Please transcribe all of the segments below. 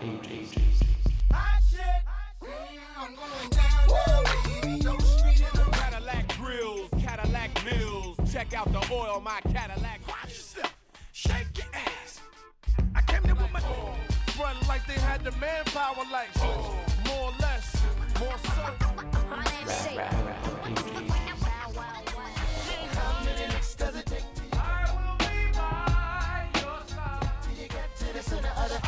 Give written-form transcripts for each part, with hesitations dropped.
I'm going down now, baby. Don't speed in the Cadillac grills, Cadillac mills. Check out the oil, my Cadillac. Watch yourself, shake your ass. I came there with my front like they had the manpower lights. More or less, more so. How many licks does it take to you? I will be by your side till you get to the center of the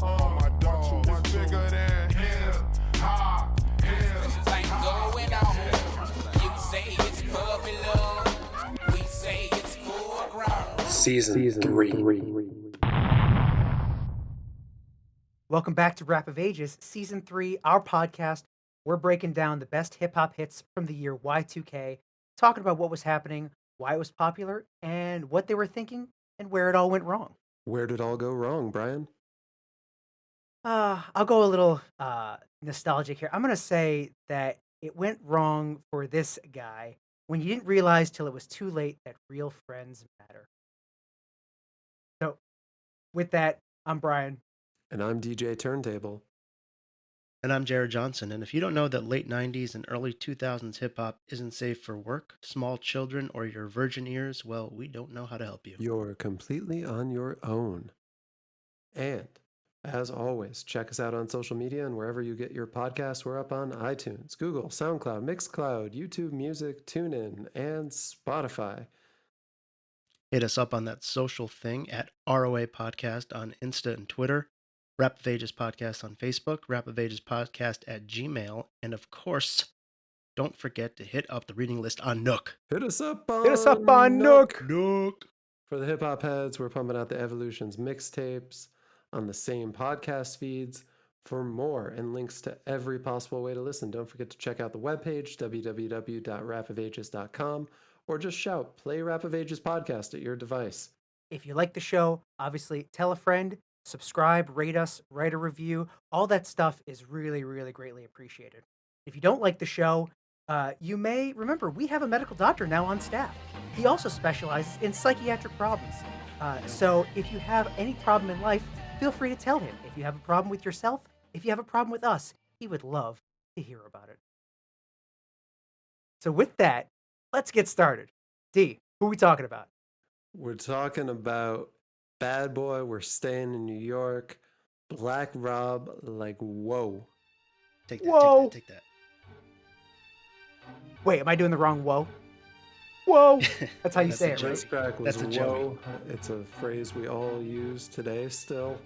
Oh, my dog is bigger than hip hop. Things going on. You say it's popular. We say it's foreground. Season 3. Welcome back to Rap of Ages, Season 3, our podcast. We're breaking down the best hip-hop hits from the year Y2K, talking about what was happening, why it was popular, and what they were thinking, and where it all went wrong. Where did it all go wrong, Brian? I'll go a little nostalgic here. I'm going to say that it went wrong for this guy when you didn't realize till it was too late that real friends matter. So, with that, I'm Brian. And I'm DJ Turntable. And I'm Jared Johnson, and if you don't know that late 90s and early 2000s hip-hop isn't safe for work, small children, or your virgin ears, well, we don't know how to help you. You're completely on your own. And, as always, check us out on social media and wherever you get your podcasts. We're up on iTunes, Google, SoundCloud, Mixcloud, YouTube Music, TuneIn, and Spotify. Hit us up on that social thing at ROA Podcast on Insta and Twitter, Rap of Ages Podcast on Facebook, Rap of Ages Podcast at Gmail, and of course, don't forget to hit up the reading list on Nook. Hit us up on Nook. Nook! For the hip hop heads, we're pumping out the Evolutions mixtapes on the same podcast feeds. For more and links to every possible way to listen, don't forget to check out the webpage, www.rapofages.com, or just shout, play Rap of Ages podcast at your device. If you like the show, obviously tell a friend, subscribe, rate us, write a review. All that stuff is really, really greatly appreciated. If you don't like the show, you may remember we have a medical doctor now on staff. He also specializes in psychiatric problems. So if you have any problem in life, feel free to tell him. If you have a problem with yourself, if you have a problem with us, he would love to hear about it. So with that, let's get started. D, who are we talking about? We're talking about Bad Boy, We're Staying in New York, Black Rob, like, whoa. Take that, Whoa. take that. Wait, am I doing the wrong whoa? Whoa! That's how you That's say the it, joke. right? This track was That's a joke. whoa. It's a phrase we all use today still.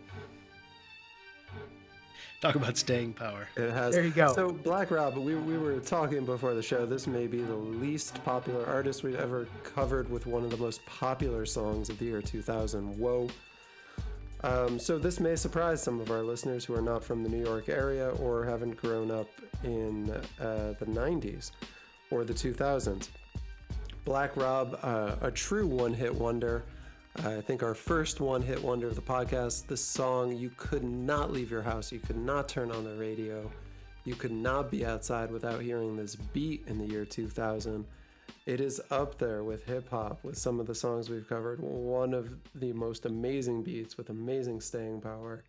Talk about staying power. It has. There you go. So Black Rob, we were talking before the show, this may be the least popular artist we've ever covered with one of the most popular songs of the year 2000, Whoa. So this may surprise some of our listeners who are not from the New York area or haven't grown up in the 90s or the 2000s. Black Rob, a true one-hit wonder. I think our first one-hit wonder of the podcast. This song, you could not leave your house. You could not turn on the radio. You could not be outside without hearing this beat in the year 2000. It is up there with hip-hop, with some of the songs we've covered. One of the most amazing beats with amazing staying power.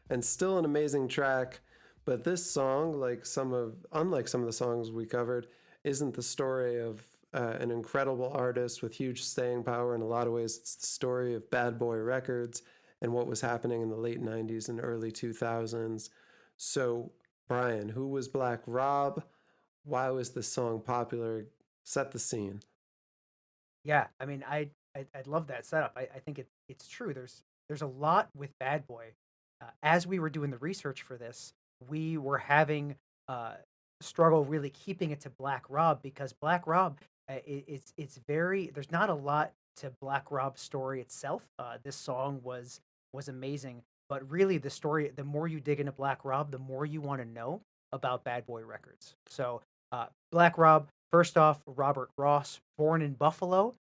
And still an amazing track. But this song, unlike some of the songs we covered, isn't the story of an incredible artist with huge staying power. In a lot of ways, it's the story of Bad Boy Records and what was happening in the late 90s and early 2000s. So, Brian, who was Black Rob? Why was this song popular? Set the scene. Yeah, I mean, I love that setup. I think it's true. There's a lot with Bad Boy. As we were doing the research for this, we were having struggle really keeping it to Black Rob because Black Rob, it's very, there's not a lot to Black Rob's story itself. This song was amazing, but really the story, the more you dig into Black Rob, the more you want to know about Bad Boy Records. So Black Rob, first off, Robert Ross, born in Buffalo,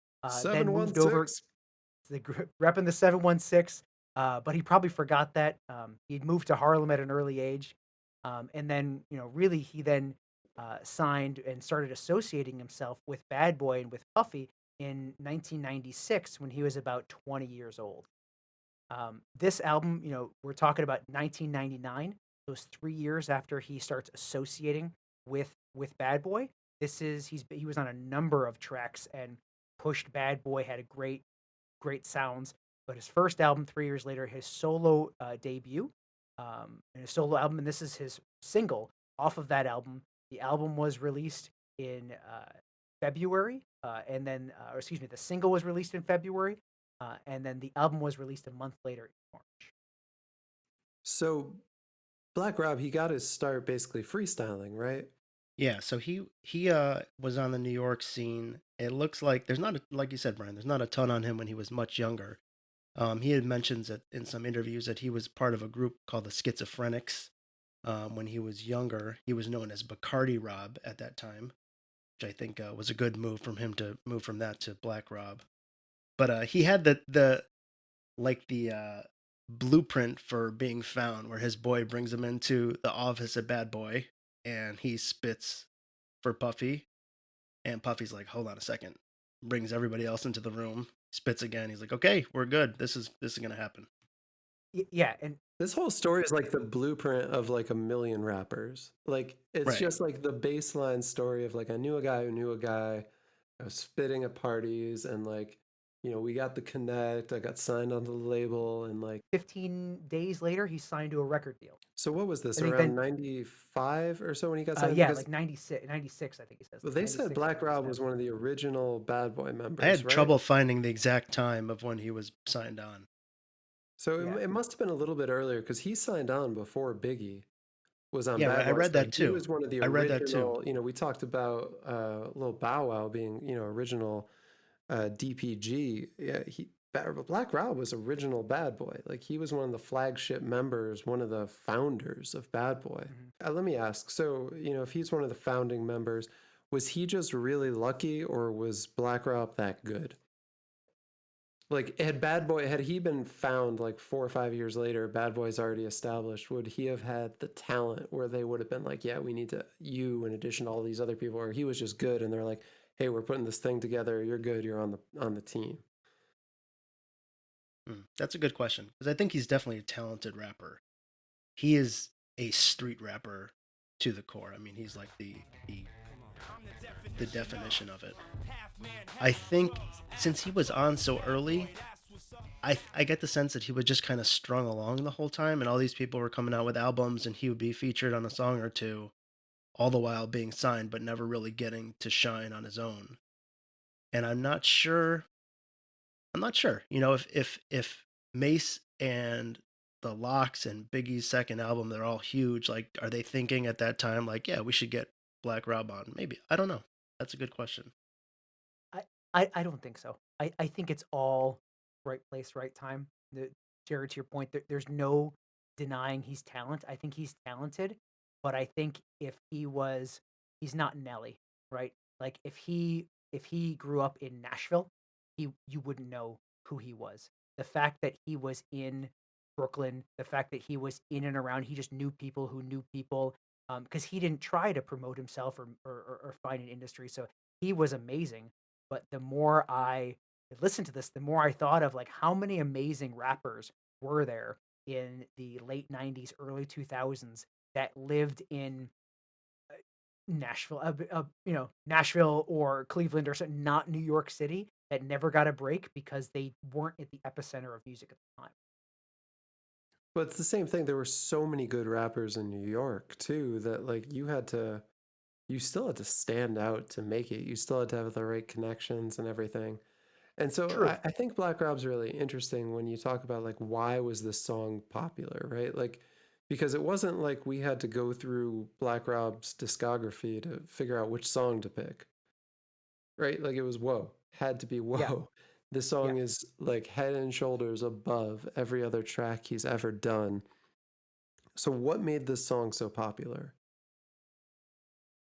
then moved over 716. repping the 716, but he probably forgot that. He'd moved to Harlem at an early age. And then, really he then signed and started associating himself with Bad Boy and with Puffy in 1996 when he was about 20 years old. This album, we're talking about 1999. Those 3 years after he starts associating with Bad Boy. He was on a number of tracks and pushed Bad Boy, had a great sounds. But his first album, 3 years later, his solo debut, and his solo album, and this is his single off of that album. The album was released in February, and then, or excuse me, the single was released in February, and then the album was released a month later in March. So Black Rob, he got his start basically freestyling, right? Yeah, so he was on the New York scene. It looks like there's not like you said, Brian, there's not a ton on him when he was much younger. He had mentioned that in some interviews that he was part of a group called the Schizophrenics. When he was younger, he was known as Bacardi Rob at that time, which I think was a good move from him to move from that to Black Rob. But he had the blueprint for being found, where his boy brings him into the office at Bad Boy, and he spits for Puffy, and Puffy's like, "Hold on a second," brings everybody else into the room, spits again. He's like, "Okay, we're good. This is gonna happen." Yeah, and This whole story is like the blueprint of like a million rappers. Like it's Right. just like the baseline story of like I knew a guy who knew a guy. I was spitting at parties and like, we got the connect. I got signed onto the label and like 15 days later, he signed to a record deal. so what was I this think around then, 95 or so when he got signed? yeah, Because like 96, 96, I think he says, well, like they said 96 or Black Rob was 97. one of the original Bad Boy I members, had right? trouble finding the exact time of when he was signed on. So Yeah. it must have been a little bit earlier because he signed on before Biggie was on Yeah, right. Bad I Boy. read So that he too. was one of the I read that too. original, we talked about Lil Bow Wow being, original DPG. Yeah, Black Rob was original Bad Boy. Like he was one of the flagship members, one of the founders of Bad Boy. Mhm. Let me ask. So, if he's one of the founding members, was he just really lucky or was Black Rob that good? Like had he been found like 4 or 5 years later, Bad Boy's already established, would he have had the talent where they would have been like, yeah, we need you in addition to all these other people, or he was just good and they're like, hey, we're putting this thing together, you're good, you're on the team. That's a good question because I think he's definitely a talented rapper. He is a street rapper to the core. I mean, he's like the definition of it. I think since he was on so early, I get the sense that he was just kind of strung along the whole time, and all these people were coming out with albums, and he would be featured on a song or two, all the while being signed, but never really getting to shine on his own. And I'm not sure. I'm not sure. If Mace and the Locks and Biggie's second album, they're all huge. Like, are they thinking at that time, like, yeah, we should get Black Rob on? Maybe. I don't know. That's a good question. I, I don't think so. I think it's all right place, right time. Jared, to your point, there's no denying he's talent. I think he's talented, but I think he's not Nelly, right? Like if he grew up in Nashville, you wouldn't know who he was. The fact that he was in Brooklyn, the fact that he was in and around, he just knew people who knew people, because he didn't try to promote himself or find an industry. So he was amazing. But the more I listened to this, the more I thought of like how many amazing rappers were there in the late 90s, early 2000s that lived in Nashville, Nashville or Cleveland or something, not New York City, that never got a break because they weren't at the epicenter of music at the time. But it's the same thing. There were so many good rappers in New York too that like you still had to stand out to make it. You still had to have the right connections and everything. And so True. I think Black Rob's really interesting when you talk about like why was this song popular, right? Like because it wasn't like we had to go through Black Rob's discography to figure out which song to pick, right? Like it was whoa, had to be Yeah. whoa. This Yeah. song is like head and shoulders above every other track he's ever done. So what made this song so popular?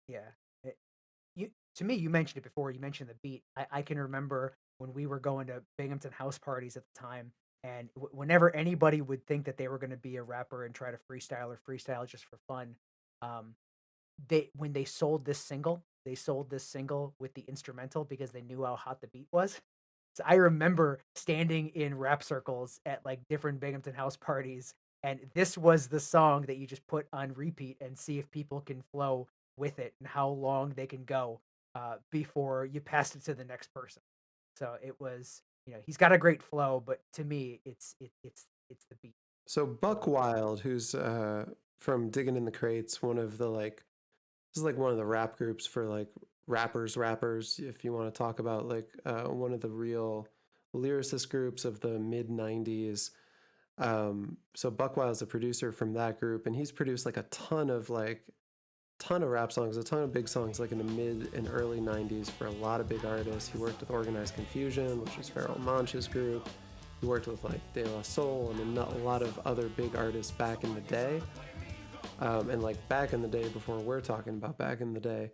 Yeah. It, to me, you mentioned it before. You mentioned the beat. I can remember when we were going to Binghamton house parties at the time, and whenever anybody would think that they were going to be a rapper and try to freestyle just for fun, um, when they sold this single with the instrumental because they knew how hot the beat was. So I remember standing in rap circles at like different Binghamton house parties, and this was the song that you just put on repeat and see if people can flow with it and how long they can go before you pass it to the next person. So it was, he's got a great flow, but to me, it's the beat. So Buck Wild, who's from Digging in the Crates, one of the this is like one of the rap groups for like rappers, if you want to talk about like one of the real lyricist groups of the mid 90s. So Buck Wild's a producer from that group, and he's produced like a ton of rap songs, a ton of big songs like in the mid and early 90s for a lot of big artists. He worked with Organized Confusion, which was Pharoah Monch's group. He worked with like De La Soul and a lot of other big artists back in the day. And like back in the day before we're talking about back in the day.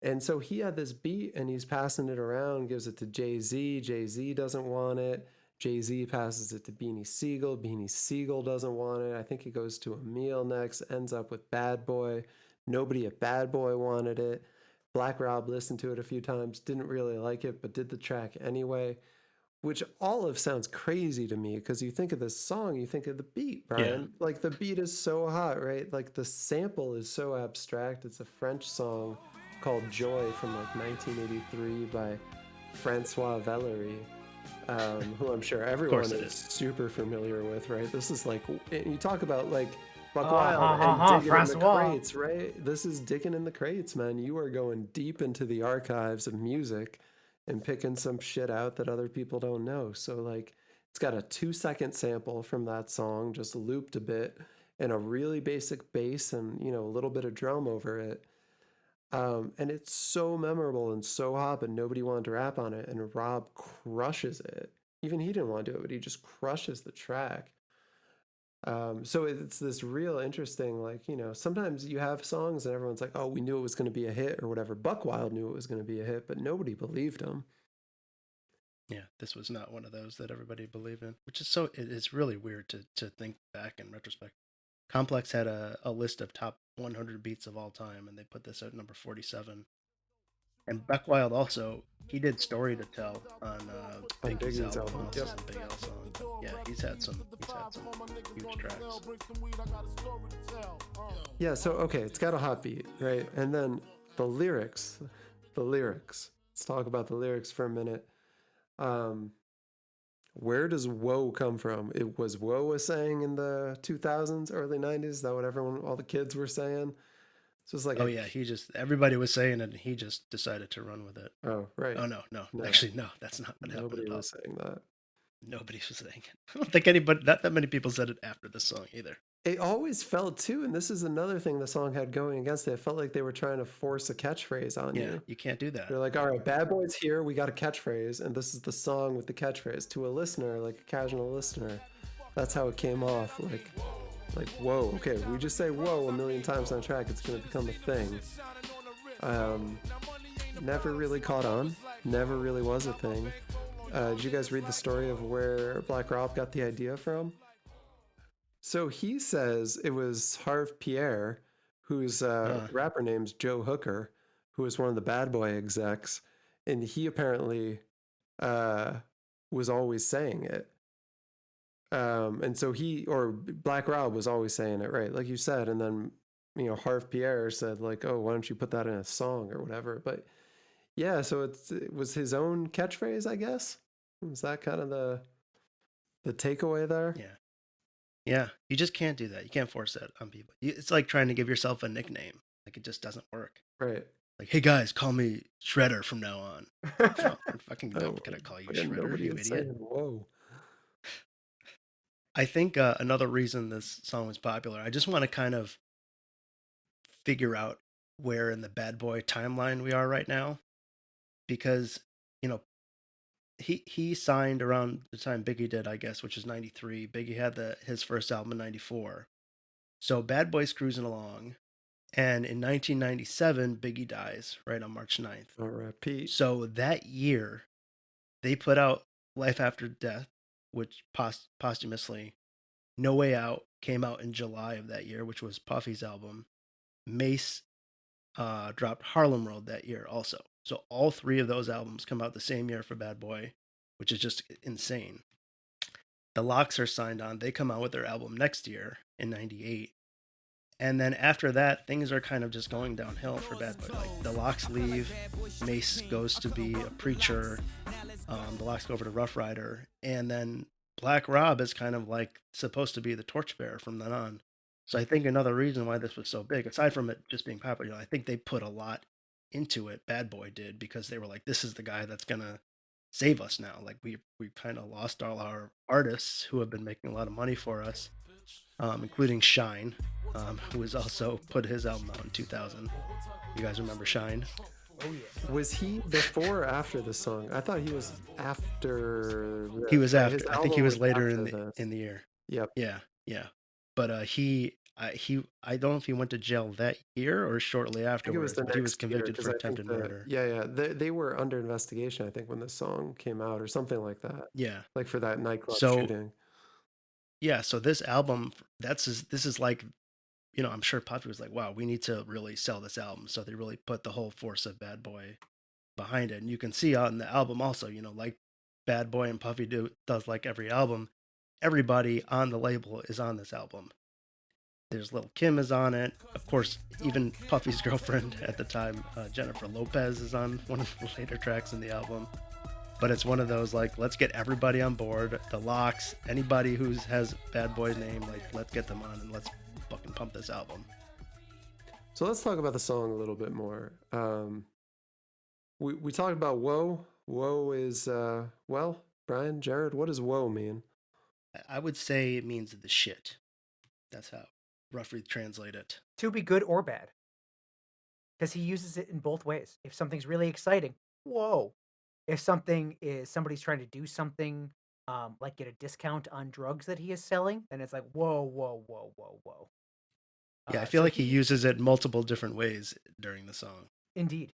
And so he had this beat and he's passing it around, gives it to Jay-Z. Jay-Z doesn't want it. Jay-Z passes it to Beanie Siegel. Beanie Siegel doesn't want it. I think it goes to Emil next, ends up with Bad Boy. Nobody at Bad Boy wanted it. Black Rob listened to it a few times, didn't really like it, but did the track anyway, which all of sounds crazy to me because you think of this song, you think of the beat, Brian. Yeah. Like the beat is so hot, right? Like the sample is so abstract. It's a French song called Joy from like 1983 by Francois Vellery, who I'm sure everyone is super familiar with, right? This is like, you talk about like Buck Wild and digging in the crates, right? This is digging in the crates, man. You are going deep into the archives of music and picking some shit out that other people don't know. So like it's got a 2-second sample from that song, just looped a bit, and a really basic bass and a little bit of drum over it. And it's so memorable and so hot, but nobody wanted to rap on it. And Rob crushes it. Even he didn't want to do it, but he just crushes the track. So it's this real interesting, like, sometimes you have songs and everyone's like, oh, we knew it was going to be a hit or whatever. Buck Wild knew it was going to be a hit, but nobody believed him. Yeah, this was not one of those that everybody believed in, which is it is really weird to think back in retrospect. Complex had a list of top 100 beats of all time, and they put this at number 47. And Buck Wild also, he did Story to Tell on Biggie's album, also some Big L song. Yeah, he's had some huge tracks. Yeah, so okay, it's got a hot beat, right? And then the lyrics. Let's talk about the lyrics for a minute. Where does woe come from? It was woe was saying in the 2000s, early 90s. Is that what all the kids were saying? So it's like, oh yeah, everybody was saying it, and he just decided to run with it. Oh right. Oh no, actually no, that's not what happened. Nobody was saying that. Nobody was saying it. I don't think not that many people said it after the song either. It always felt too, and this is another thing the song had going against it. It felt like they were trying to force a catchphrase on you. Yeah, you can't do that. They're like, all right, Bad Boy's here, we got a catchphrase, and this is the song with the catchphrase. To a listener, like a casual listener, that's how it came off. Like whoa, okay, we just say whoa a million times on track, it's gonna become a thing. Never really caught on, never really was a thing. Did you guys read the story of where Black Rob got the idea from? So he says it was Harv Pierre, whose rapper name's Joe Hooker, who was one of the Bad Boy execs, and he apparently was always saying it. And so Black Rob was always saying it, right? Like you said, and then, Harv Pierre said like, oh, why don't you put that in a song or whatever? But yeah, so it was his own catchphrase, I guess. Was that kind of the takeaway there? Yeah. Yeah, you just can't do that. You can't force that on people. It's like trying to give yourself a nickname. Like, it just doesn't work. Right. Like, hey guys, call me Shredder from now on. No, I'm fucking not gonna call you Shredder, you idiot. Saying, whoa. I think another reason this song was popular, I just want to kind of figure out where in the Bad Boy timeline we are right now. Because, he signed around the time Biggie did, I guess, which is 93. Biggie had his first album in 94. So Bad Boy's cruising along. And in 1997, Biggie dies, right on March 9th. R.I.P. So that year, they put out Life After Death, which posthumously. No Way Out came out in July of that year, which was Puffy's album. Mace dropped Harlem World that year also. So all three of those albums come out the same year for Bad Boy, which is just insane. The Lox are signed on. They come out with their album next year in 98. And then after that, things are kind of just going downhill for Bad Boy. Like the Lox leave, Mace goes to be a preacher, the Lox go over to Rough Rider, and then Black Rob is kind of like supposed to be the torchbearer from then on. So I think another reason why this was so big, aside from it just being popular, I think they put a lot into it. Bad Boy did, because they were like, this is the guy that's gonna save us now. Like we kind of lost all our artists who have been making a lot of money for us, including Shine, who has also put his album out in 2000. You guys remember Shine? Oh yeah. Was he before or after the song? I thought he was after. He was right? His after. I think he album was later after in the this. year. Yep. Yeah. But I don't know if he went to jail that year or shortly I think it was afterwards. the But he was next year convicted because for I think attempted murder. they were under investigation. I think when the song came out or something like that, Yeah. like for that nightclub So shooting. yeah. So this album, this is like, I'm sure Puffy was like, wow, we need to really sell this album. So they really put the whole force of Bad Boy behind it. And you can see on the album also, like Bad Boy and Puffy does like every album, everybody on the label is on this album. There's Lil' Kim is on it. Of course, even Puffy's girlfriend at the time, Jennifer Lopez, is on one of the later tracks in the album. But it's one of those, like, let's get everybody on board. The Lox, anybody who has Bad Boy's name, like, let's get them on and let's fucking pump this album. So let's talk about the song a little bit more. We talked about woe. Woe is well, Brian, Jared, what does woe mean? I would say it means the shit. That's how roughly translate it. To be good or bad, because he uses it in both ways. If something's really exciting, whoa. If somebody's trying to do something, like get a discount on drugs that he is selling, then it's like whoa, whoa, whoa, whoa, whoa. Yeah, I feel So like he uses it multiple different ways during the song. indeed.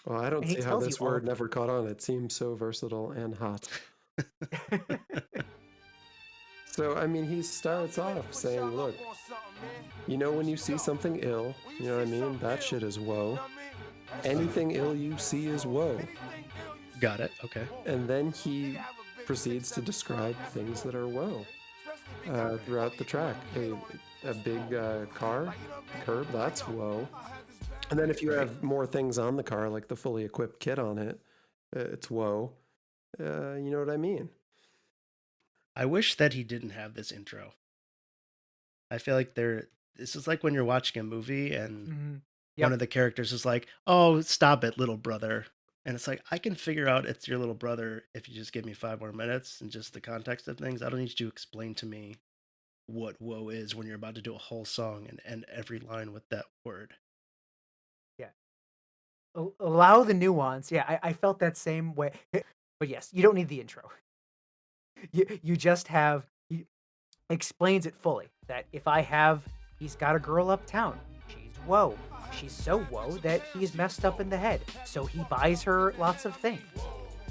Well, I don't And he see how tells you this all word of never caught on. It seems so versatile and hot. So, I mean, he starts off saying, look, when you see something ill, you know what I mean? That shit is woe. Anything ill you see is woe. Got it. Okay. And then he proceeds to describe things that are woe throughout the track. A big car, curb, that's woe. And then if you have more things on the car, like the fully equipped kit on it, it's woe. You know what I mean? I wish that he didn't have this intro. I feel like this is like when you're watching a movie and Yep. one of the characters is like, "Oh, stop it, little brother." And it's like, I can figure out it's your little brother if you just give me 5 more minutes and just the context of things. I don't need you to explain to me what woe is when you're about to do a whole song and end every line with that word. Yeah. Allow the nuance. Yeah, I felt that same way. But yes, you don't need the intro. You just have he explains it fully that if he's got a girl uptown, she's woe. She's so woe that he's messed up in the head. So he buys her lots of things.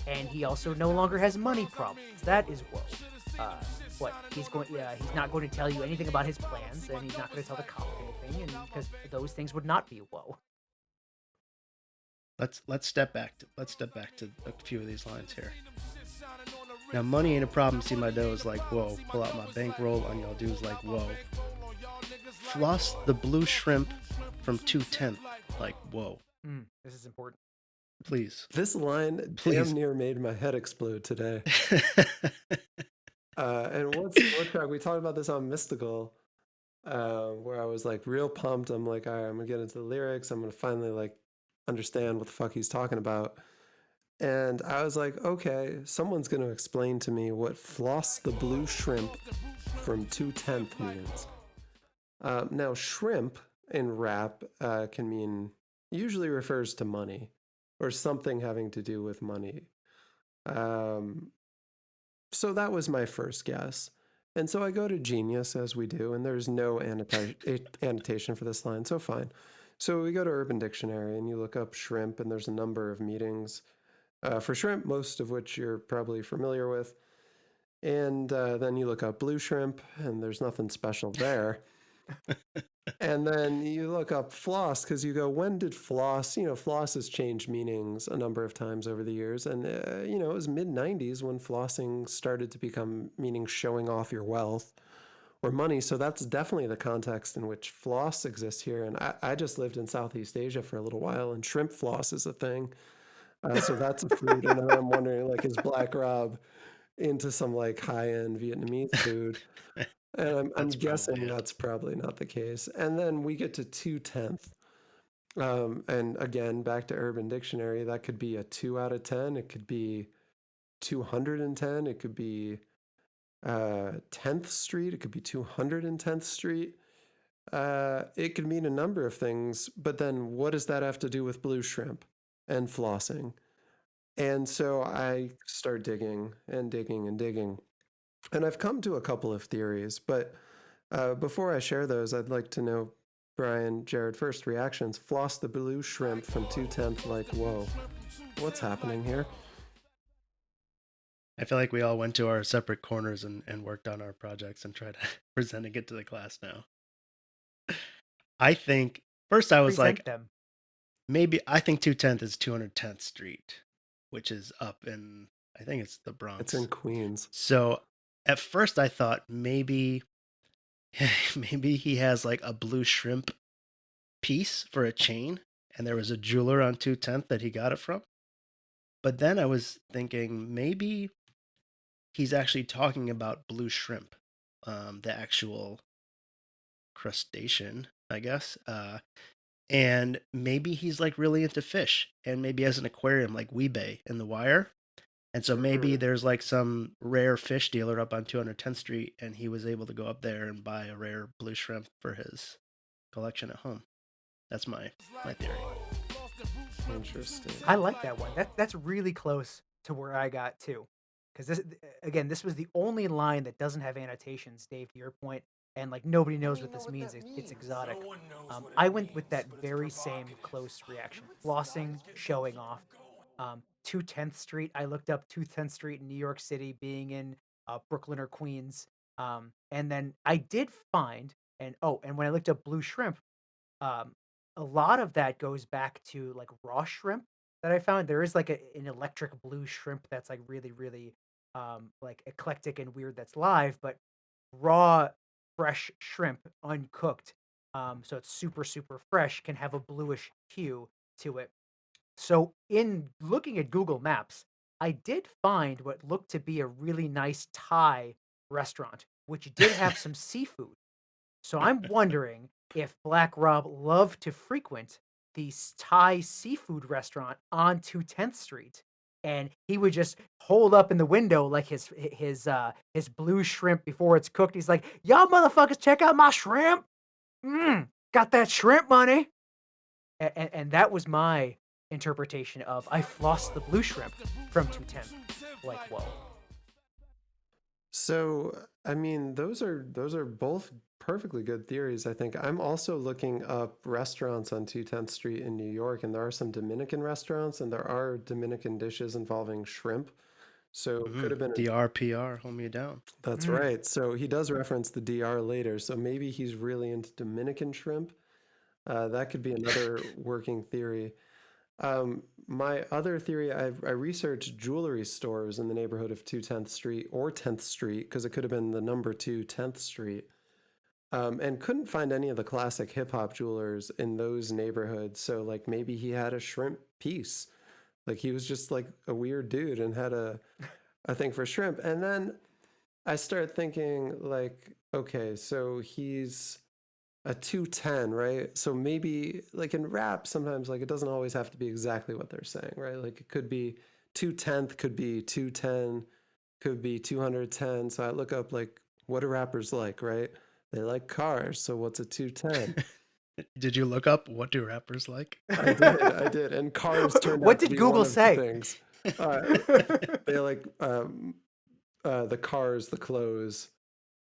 And he also no longer has money problems. That is woe. He's not going to tell you anything about his plans, and he's not going to tell the cop anything, and because those things would not be woe. Let's step back to a few of these lines here. Now, money ain't a problem. See my dough is like whoa. Pull out my bankroll on y'all dudes like whoa. Floss the blue shrimp from 210 like whoa. This is important. Please. This line damn near made my head explode today. And what track? We talked about this on Mystical, where I was like real pumped. I'm like, all right, I'm gonna get into the lyrics. I'm gonna finally like understand what the fuck he's talking about. And I was like, okay, someone's gonna explain to me what floss the blue shrimp from 210 means. Now, shrimp in rap usually refers to money or something having to do with money. So that was my first guess. And so I go to Genius, as we do, and there's no annotation for this line, so fine. So we go to Urban Dictionary, and you look up shrimp, and there's a number of meanings for shrimp, most of which you're probably familiar with. And then you look up blue shrimp, and there's nothing special there. And then you look up floss because you go, when did floss? Floss has changed meanings a number of times over the years. And, it was mid 90s when flossing started to become meaning showing off your wealth or money. So that's definitely the context in which floss exists here. And I just lived in Southeast Asia for a little while, and shrimp floss is a thing. So that's a food. And I'm wondering, like, is Black Rob into some like high-end Vietnamese food? And I'm That's probably guessing it. that's probably not the case. And then we get to 2/10. And again, back to Urban Dictionary, that could be a 2 out of 10. It could be 210. It could be 10th Street. It could be 210th Street. It could mean a number of things, but then what does that have to do with blue shrimp and flossing? And so I start digging and digging and digging. And I've come to a couple of theories, but before I share those, I'd like to know, Brian, Jared, first reactions. Floss the blue shrimp from 2/10, like, whoa, what's happening here? I feel like we all went to our separate corners and worked on our projects and tried presenting it to the class now. I think first I was Present like, them. maybe I think 210th is 210th Street, which is up in, I think it's the It's in Bronx. Queens. So at first I thought maybe maybe he has like a blue shrimp piece for a chain, and there was a jeweler on 210th that he got it from. But then I was thinking maybe he's actually talking about blue shrimp, the actual crustacean, I guess. And maybe he's like really into fish, and maybe has an aquarium like Weebay in The Wire. And so maybe there's like some rare fish dealer up on 210th Street, and he was able to go up there and buy a rare blue shrimp for his collection at home. That's my theory. Interesting. I like that one. That's really close to where I got too, because this was the only line that doesn't have annotations. Dave, to your point, and like nobody knows what this means. It's exotic. I went with that very same close reaction. Flossing, showing off. 210th Street. I looked up 210th Street in New York City, being in Brooklyn or Queens. And then I did find, and when I looked up blue shrimp, um, a lot of that goes back to like raw shrimp that I found. There is like an electric blue shrimp that's like really, really like eclectic and weird that's live, but raw, fresh shrimp, uncooked. So it's super, super fresh, can have a bluish hue to it. So in looking at Google Maps, I did find what looked to be a really nice Thai restaurant, which did have some seafood. So I'm wondering if Black Rob loved to frequent the Thai seafood restaurant on 210th Street, and he would just hold up in the window like his blue shrimp before it's cooked. He's like, "Y'all motherfuckers, check out my shrimp! Got that shrimp money." And that was my interpretation of I flossed the blue shrimp from 210. Like, whoa. So, I mean, those are both perfectly good theories, I think. I'm also looking up restaurants on 210th Street in New York, and there are some Dominican restaurants, and there are Dominican dishes involving shrimp. So, could have been. DRPR, hold me down. That's right. So, he does reference the DR later. So, maybe he's really into Dominican shrimp. That could be another working theory. My other theory, I researched jewelry stores in the neighborhood of 210th Street or 10th Street because it could have been the number 2 10th Street, and couldn't find any of the classic hip hop jewelers in those neighborhoods. So, like, maybe he had a shrimp piece. Like, he was just like a weird dude and had a thing for shrimp. And then I start thinking, like, okay, so he's a 210, right? So maybe like in rap, sometimes like it doesn't always have to be exactly what they're saying, right? Like it could be 210th, could be 210, could be 210. So I look up like what do rappers like, right? They like cars. So what's a 210? Did you look up what do rappers like? I did. And cars turned What out to did be one Google of the say? things. They like the cars, the clothes,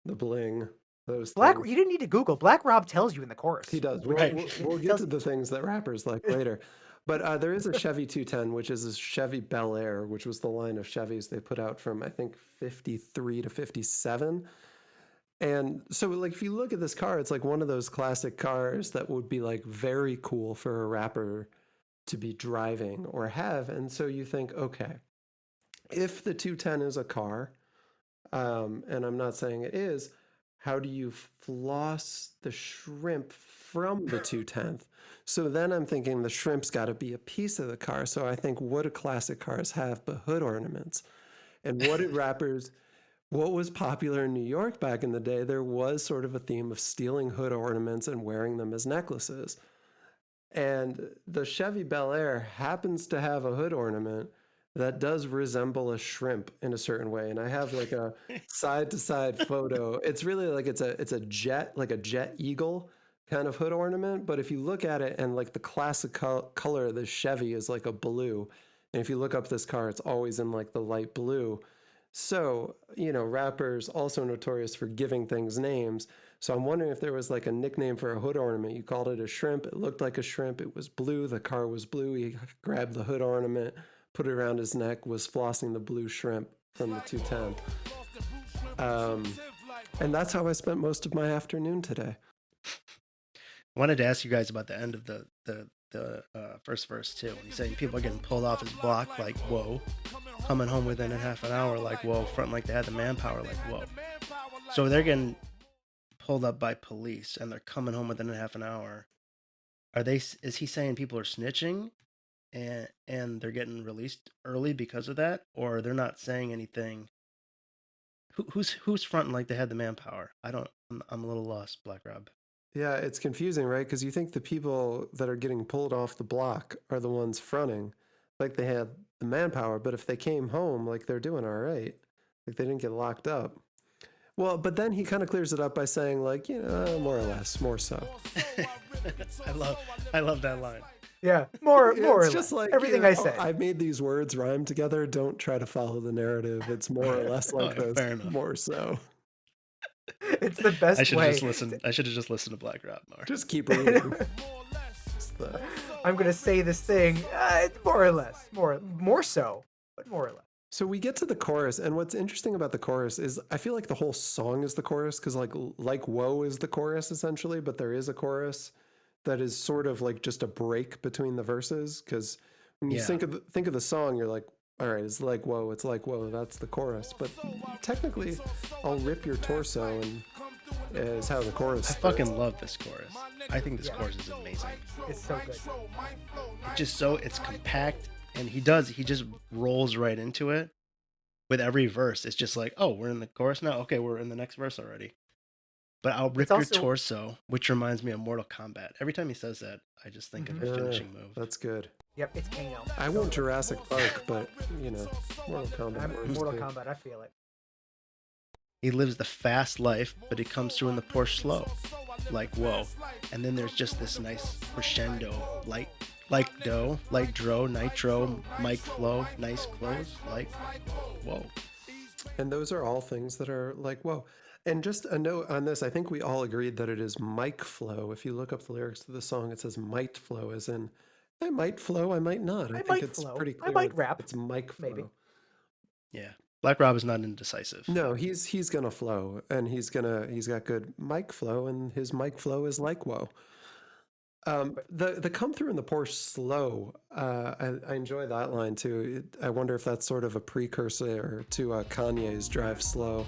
the bling, those Black, things. you didn't need to Google. Black Rob tells you in the chorus. He does. Right. We'll get Tells- to the things that rappers like later. But there is a Chevy 210, which is a Chevy Bel Air, which was the line of Chevys they put out from, I think, 53 to 57. And so, like, if you look at this car, it's like one of those classic cars that would be like very cool for a rapper to be driving or have. And so you think, okay, if the 210 is a car, and I'm not saying it is, how do you floss the shrimp from the 210th? So then I'm thinking the shrimp's got to be a piece of the car. So I think, what do classic cars have but hood ornaments? And what did rappers, what was popular in New York back in the day? There was sort of a theme of stealing hood ornaments and wearing them as necklaces. And the Chevy Bel Air happens to have a hood ornament that does resemble a shrimp in a certain way. And I have like a side to side photo. It's really like it's a jet, like a jet eagle kind of hood ornament. But if you look at it, and like the classic color of the Chevy is like a blue. And if you look up this car, it's always in like the light blue. So, rappers also notorious for giving things names. So I'm wondering if there was like a nickname for a hood ornament. You called it a shrimp. It looked like a shrimp. It was blue. The car was blue. He grabbed the hood ornament, put it around his neck, was flossing the blue shrimp from the 210. And that's how I spent most of my afternoon today. I wanted to ask you guys about the end of the first verse too. When he's saying people are getting pulled off his block, like whoa, coming home within a half an hour, like whoa, fronting like they had the manpower, like whoa. So they're getting pulled up by police and they're coming home within a half an hour. Is he saying people are snitching and they're getting released early because of that, or they're not saying anything? Who's fronting like they had the manpower? I'm a little lost, Black Rob. Yeah, it's confusing, right? Because you think the people that are getting pulled off the block are the ones fronting, like they had the manpower. But if they came home, like they're doing all right, like they didn't get locked up. Well, but then he kind of clears it up by saying, like, more or less, more so. I love that line. Yeah, more or It's just less. like, Everything I said. I made these words rhyme together. Don't try to follow the narrative. It's more or less like this. Fair enough. More so. It's the best I should way. have just listened to Black Rob more. Just keep reading. I'm gonna say this thing, more or less, more so, but more or less. So we get to the chorus, and what's interesting about the chorus is I feel like the whole song is the chorus, because like Whoa is the chorus essentially, but there is a chorus that is sort of like just a break between the verses. Because when you think of the song, you're like, all right, it's like Whoa, that's the chorus. But technically, I'll rip your torso and is how the chorus. I fucking love this chorus. I think this chorus is amazing. It's so good. It's compact, and he just rolls right into it with every verse. It's just like, oh, we're in the chorus now. Okay, we're in the next verse already. But I'll rip your torso, which reminds me of Mortal Kombat. Every time he says that, I just think of a finishing move. That's good. Yep, it's Kano. I want Jurassic Park, but Mortal Kombat. Mortal Kombat, I feel it. He lives the fast life, but he comes through in the Porsche slow. Like, whoa. And then there's just this nice crescendo, light dough, light dro, nitro, mic flow, nice close, like, whoa. And those are all things that are like, whoa. And just a note on this, I think we all agreed that it is mic flow. If you look up the lyrics to the song, it says might flow, as in, I might flow, I might not. I think it's pretty clear. I might rap. It's mic flow. Maybe. Yeah. Black Rob is not indecisive. No, he's gonna flow, and he's got good mic flow, and his mic flow is like whoa. The come through in the Porsche slow, I enjoy that line too. I wonder if that's sort of a precursor to Kanye's Drive Slow,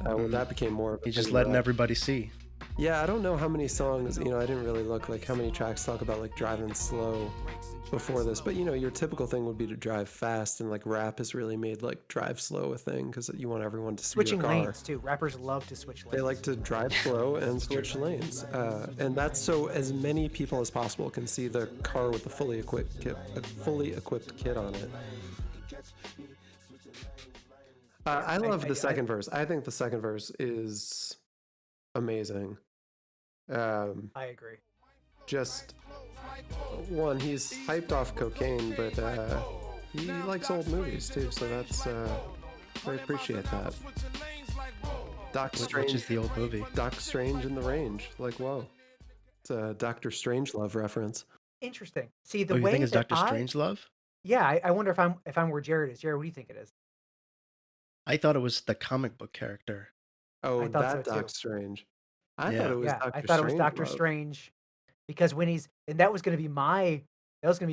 when that became more. He's just letting everybody see. Yeah, I don't know how many songs, I didn't really look like how many tracks talk about like driving slow before this, but your typical thing would be to drive fast, and like rap has really made like drive slow a thing because you want everyone to see switching your car. lanes too. Rappers love to switch lanes. They like to drive slow and switch lanes, and that's so as many people as possible can see the car with a fully equipped kit on it. I love the second verse. I think the second verse is amazing. I agree. Just one, he's hyped off cocaine, but he likes old movies too, so that's I appreciate that. Doc Strange, which is the old movie. Doc Strange in the Range, like whoa, it's a Doctor Strangelove reference. Interesting. See the you way think it's that Doctor Strangelove? Yeah, I wonder if I'm where Jared is. Jared, what do you think it is? I thought it was the comic book character. Oh, I thought so that too. Doc Strange. I thought Yeah. it was Yeah, I Doctor thought it was Strange Doctor Love. Strange because when he's and that was going to be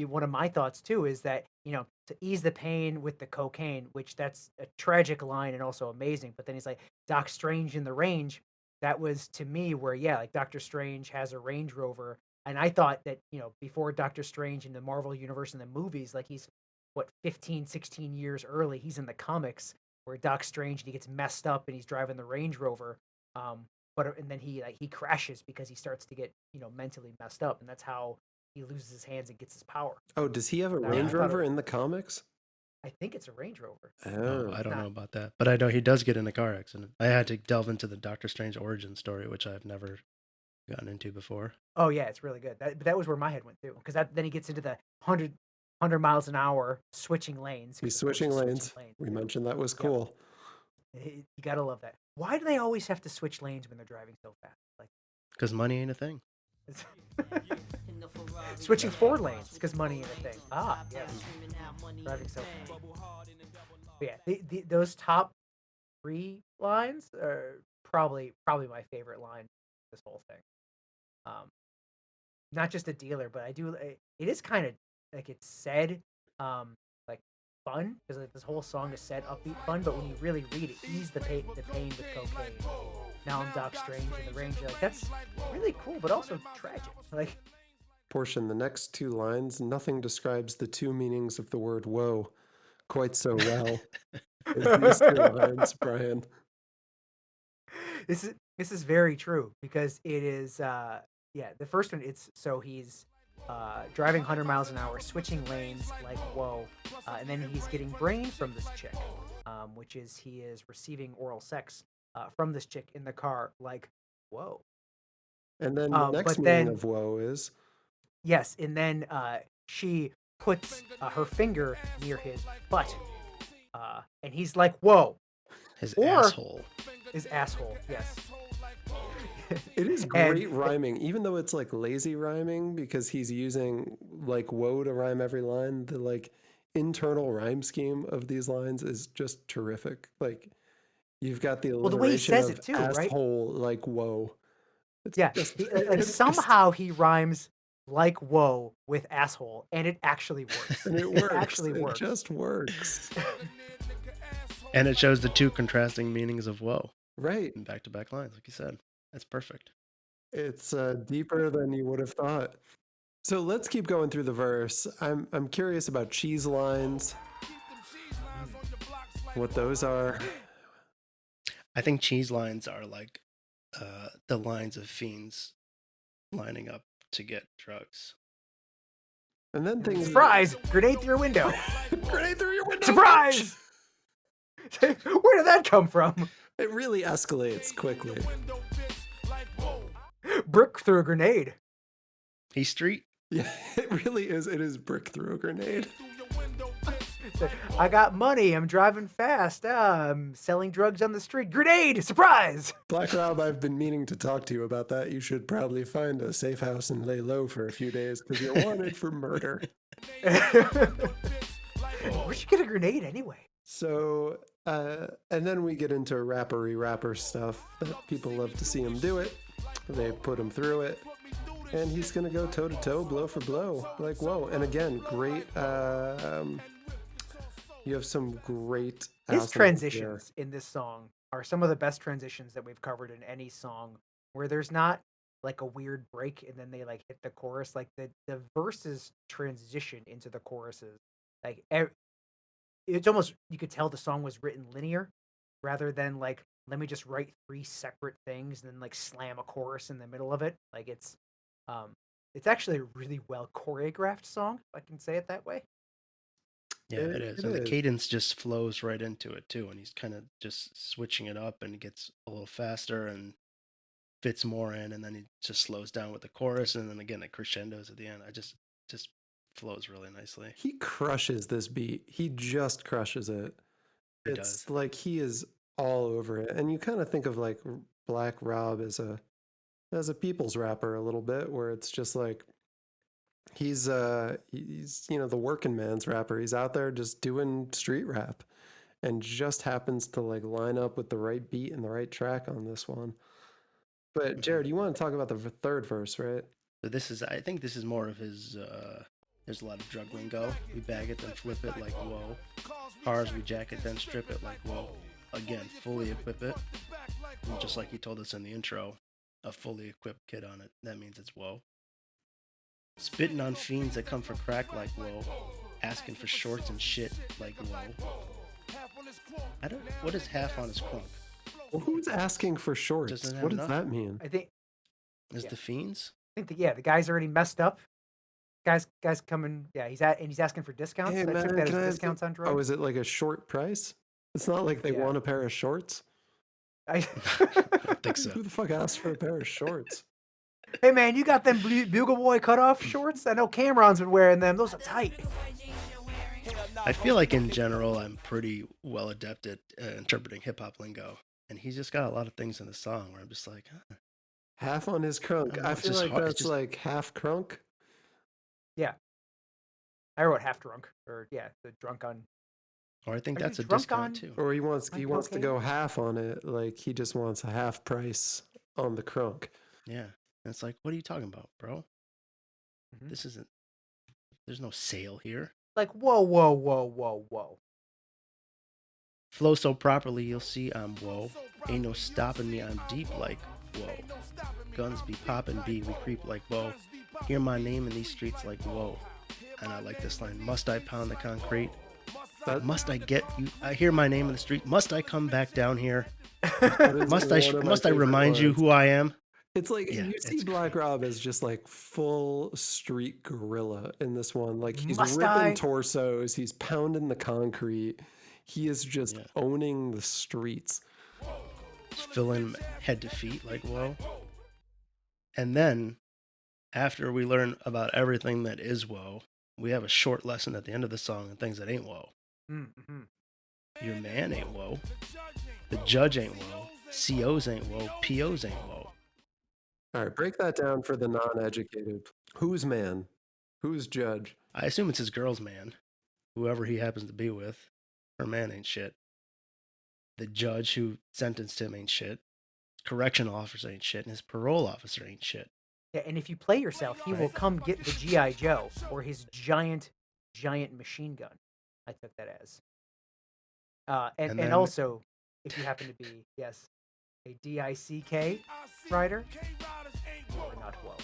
one of my thoughts too is that, to ease the pain with the cocaine, which that's a tragic line and also amazing, but then he's like Doc Strange in the range. That was to me where yeah, like Doctor Strange has a Range Rover and I thought that, before Doctor Strange in the Marvel universe in the movies, like he's what 15, 16 years early, he's in the comics where Doc Strange and he gets messed up and he's driving the Range Rover. Um, and then he crashes because he starts to get mentally messed up, and that's how he loses his hands and gets his power. Oh, does he have a Now, Range I thought it Rover was, in the comics? I think it's a Range Rover. Oh, Oh, I don't Not know about that, but I know he does get in a car accident. I had to delve into the Doctor Strange origin story, which I've never gotten into before. Oh yeah, it's really good. That was where my head went too, because then he gets into the 100 miles an hour switching lanes. he's 'Cause of course switching he's lanes. We Yeah. mentioned that was Yep. cool. You gotta love that. Why do they always have to switch lanes when they're driving so fast? Like Because money ain't a thing. it's switching 4 lanes because money ain't a thing. Ah, yes. Driving so fast. But yeah, those top 3 lines are probably my favorite line of this whole thing. Not just a dealer, but it is kind of like it's said like fun because like this whole song is said upbeat fun, but when you really read it, ease the pain with cocaine. Now I'm Doc Strange in the Ranger. Like that's really cool, but also tragic. Like Portion, the next 2 lines, nothing describes the 2 meanings of the word woe quite so well as these 2 lines, Brian. this is very true because it is yeah, the first one it's so he's driving 100 miles an hour switching lanes like whoa, and then he's getting brain from this chick, which is he is receiving oral sex from this chick in the car like whoa. And then the next But meaning then of woe is yes, and then she puts her finger near his butt, and he's like whoa, His or asshole. his asshole, yes. it is And great rhyming, even though it's like lazy rhyming because he's using like woe to rhyme every line. The like internal rhyme scheme of these lines is just terrific. Like you've got the well, the way he alliteration says of it too, right? asshole like whoa. It's Yeah, just like it's just somehow he rhymes like whoa with asshole, and it actually works. and it It works. actually It works. just works. And it shows the 2 contrasting meanings of woe Right. in back-to-back lines, like you said. That's perfect. It's deeper than you would have thought. So let's keep going through the verse. I'm curious about cheese lines, what those are. I think cheese lines are like the lines of fiends lining up to get drugs. And then things Surprise! Grenade through your window. grenade through your window. Surprise! Where did that come from? It really escalates quickly. Brick through a grenade. He's street. Yeah, it really is. It is brick through a grenade. I got money. I'm driving fast. I'm selling drugs on the street. Grenade! Surprise! Black Rob, I've been meaning to talk to you about that. You should probably find a safe house and lay low for a few days because you're wanted for murder. Where'd you get a grenade anyway? So, and then we get into rapper stuff that people love to see him do it. They put him through it. And he's going to go toe to toe, blow for blow. Like, whoa. And again, great. You have some great. His assonance transitions in this song are some of the best transitions that we've covered in any song where there's not like a weird break and then they like hit the chorus. Like the verses transition into the choruses. Like it's almost, you could tell the song was written linear rather than like, let me just write 3 separate things and then like slam a chorus in the middle of it. Like it's actually a really well choreographed song, if I can say it that way. Yeah, it is. It And the is. cadence just flows right into it too. And he's kind of just switching it up and it gets a little faster and fits more in. And then he just slows down with the chorus. And then again, it crescendos at the end. I just flows really nicely. He crushes this beat. He just crushes it. He It's does. like he is all over it. And you kind of think of like Black Rob as a people's rapper a little bit, where it's just like he's the working man's rapper. He's out there just doing street rap. and just happens to like line up with the right beat and the right track on this one. But Jared, you want to talk about the third verse, right? So I think this is more of his, there's a lot of drug lingo. We bag it, then flip it like whoa. Cars, we jack it, then strip it like whoa. Again, fully equip it. And just like he told us in the intro, a fully equipped kid on it. That means it's whoa. Spitting on fiends that come for crack like whoa. Asking for shorts and shit like whoa. What is half on his crunk? Well, who's asking for shorts? Doesn't have What does enough. that mean? I think Is Yeah. the fiends? the guy's already messed up. Guys coming. Yeah, he's asking for discounts. Hey I man, took that can I as have discounts on oh, drugs. is it like a short price? It's not like they Yeah. want a pair of shorts. I don't think so. Who the fuck asked for a pair of shorts? Hey man, you got them Bugle Boy cutoff shorts? I know Cameron's been wearing them. Those are tight. I feel like in general, I'm pretty well adept at interpreting hip hop lingo, and he's just got a lot of things in the song where I'm just like, huh. Half on his crunk. know, I it's feel just like hard- it's that's just- like half crunk. Yeah. I wrote half drunk, or the drunk on. Or I think Are that's you a drunk discount on- too. Or he wants On to cocaine? go half on it. Like he just wants a half price on the crunk. Yeah, and it's like, what are you talking about, bro? Mhm. This isn't. There's no sale here. Like whoa. Flow so properly, you'll see I'm whoa. Ain't no stopping me, I'm deep like whoa. Guns be poppin', we creep like whoa. Hear my name in these streets like whoa. And I like this line, must I pound the concrete? That, Must I get you? I hear my name in the street. Must I come back down here? that is Must one of my Must I favorite remind you lines. who I am? It's like Yeah, you see it's Black great. Rob as just like full street gorilla in this one. Like he's Must ripping I? torsos, he's pounding the concrete. He is just Yeah. owning the streets. Filling head to feet like whoa. And then, after we learn about everything that is woe, we have a short lesson at the end of the song on things that ain't woe. Mm-hmm. Your man ain't woe. The judge ain't woe. COs ain't woe. POs ain't woe. All right, break that down for the non-educated. Who's man? Who's judge? I assume it's his girl's man, whoever he happens to be with. Her man ain't shit. The judge who sentenced him ain't shit. Correctional officer ain't shit, and his parole officer ain't shit. Yeah, and if you play yourself, he will Right. come get the GI Joe or his giant machine gun. I took that as. And And then- also, if you happen to be a DICK rider, you are not well.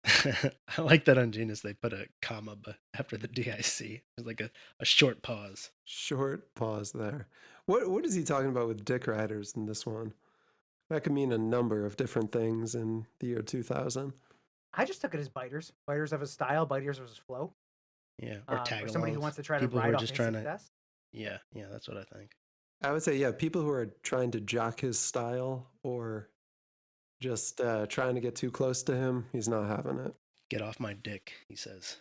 I like that on Genius they put a comma after the DIC. There's like a short pause. Short pause there. What is he talking about with dick riders in this one? That could mean a number of different things in the year 2000. I just took it as biters. Biters of his style, biters of his flow. Yeah, or tag Or somebody who wants to try to People who ride are off just his trying success. Yeah, that's what I think. I would say, yeah, people who are trying to jock his style or just trying to get too close to him, he's not having it. Get off my dick, he says.